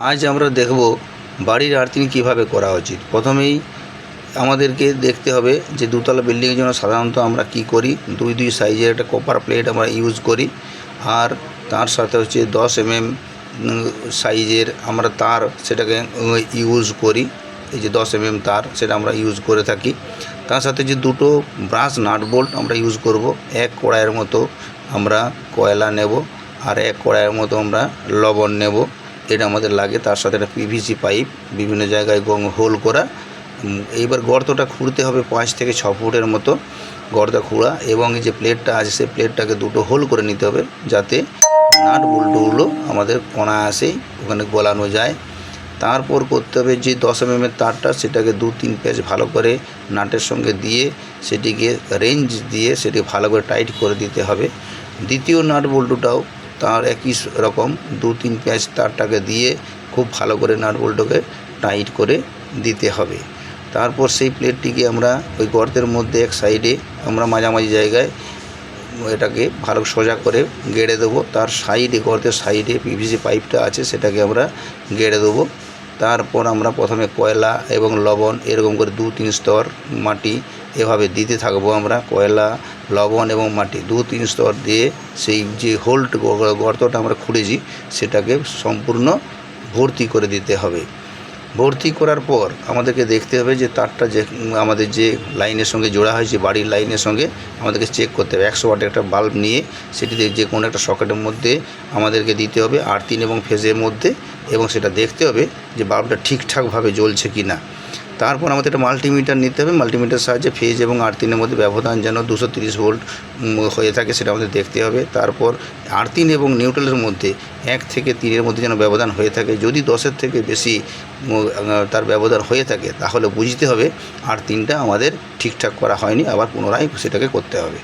আজ আমরা দেখব বাড়ির আর্থিং কীভাবে করা উচিত। প্রথমেই আমাদেরকে দেখতে হবে যে দুতলা বিল্ডিংয়ের জন্য সাধারণত আমরা কি করি, দুই সাইজের একটা কপার প্লেট আমরা ইউজ করি, আর তার সাথে হচ্ছে 10 mm সাইজের আমরা তার সেটাকে ইউজ করি। এই যে 10 mm তার সেটা আমরা ইউজ করে থাকি। তার সাথে যে দুটো ব্রাশ নাট বোল্ট আমরা ইউজ করব। এক কড়াইয়ের মতো আমরা কয়লা নেব আর এক কড়াইয়ের মতো আমরা লবণ নেব, এটা আমাদের লাগে। তার সাথে একটা পিভিসি পাইপ বিভিন্ন জায়গায় হোল করা। এইবার গর্তটা খুঁড়তে হবে 5 থেকে 6 ফুটের মতো গর্ত খুঁড়া, এবং এই যে প্লেটটা আছে সেই প্লেটটাকে দুটো হোল করে নিতে হবে যাতে নাট বল্টুগুলো আমাদের অনায়াসেই ওখানে গলানো যায়। তারপর করতে হবে যে 10 mm তারটা, সেটাকে 2-3 প্যাচ ভালো করে নাটের সঙ্গে দিয়ে সেটিকে রেঞ্জ দিয়ে সেটি ভালো করে টাইট করে দিতে হবে। দ্বিতীয় নাট বল্টুটাও তার একই রকম 2-3 প্যাচ তারটাকে দিয়ে খুব ভালো করে নাট বল্টুকে টাইট করে দিতে হবে। তারপর সেই প্লেটটিকে আমরা ওই গর্তের মধ্যে এক সাইডে আমরা মাঝামাঝি জায়গায় এটাকে ভালো সোজা করে গেড়ে দেবো। তার সাইডে গর্তের সাইডে পিভিসি পাইপটা আছে সেটাকে আমরা গেড়ে দেবো। তারপর আমরা প্রথমে কয়লা এবং লবণ এরকম করে 2-3 স্তর মাটি এভাবে দিতে থাকবো। আমরা কয়লা, লবণ এবং মাটি 2-3 স্তর দিয়ে সেই যে গর্তটা আমরা খুঁড়েছি সেটাকে সম্পূর্ণ ভর্তি করে দিতে হবে। ভর্তি করার পর আমাদেরকে দেখতে হবে যে তারটা যে আমাদের যে লাইনের সঙ্গে জোড়া হয়েছে বাড়ির লাইনের সঙ্গে আমাদেরকে চেক করতে হবে। 100 ওয়াটের একটা বাল্ব নিয়ে সেটিতে যে কোনো একটা সকেটের মধ্যে আমাদেরকে দিতে হবে আর্থিং এবং ফেজের মধ্যে, এবং সেটা দেখতে হবে যে বাল্বটা ঠিকঠাকভাবে জ্বলছে কি না। তারপর আমাদের একটা মাল্টিমিটার নিতে হবে। মাল্টিমিটার সাহায্যে ফেজ এবং আর্থিংয়ের মধ্যে ব্যবধান যেন 230 ভোল্ট হয়ে থাকে সেটা আমাদের দেখতে হবে। তারপর আর্থিং এবং নিউট্রালের মধ্যে 1 থেকে 3-এর মধ্যে যেন ব্যবধান হয়ে থাকে। যদি 10-এর থেকে বেশি তার ব্যবধান হয়ে থাকে তাহলে বুঝতে হবে আর্থিংটা আমাদের ঠিকঠাক করা হয়নি, আবার পুনরায় সেটাকে করতে হবে।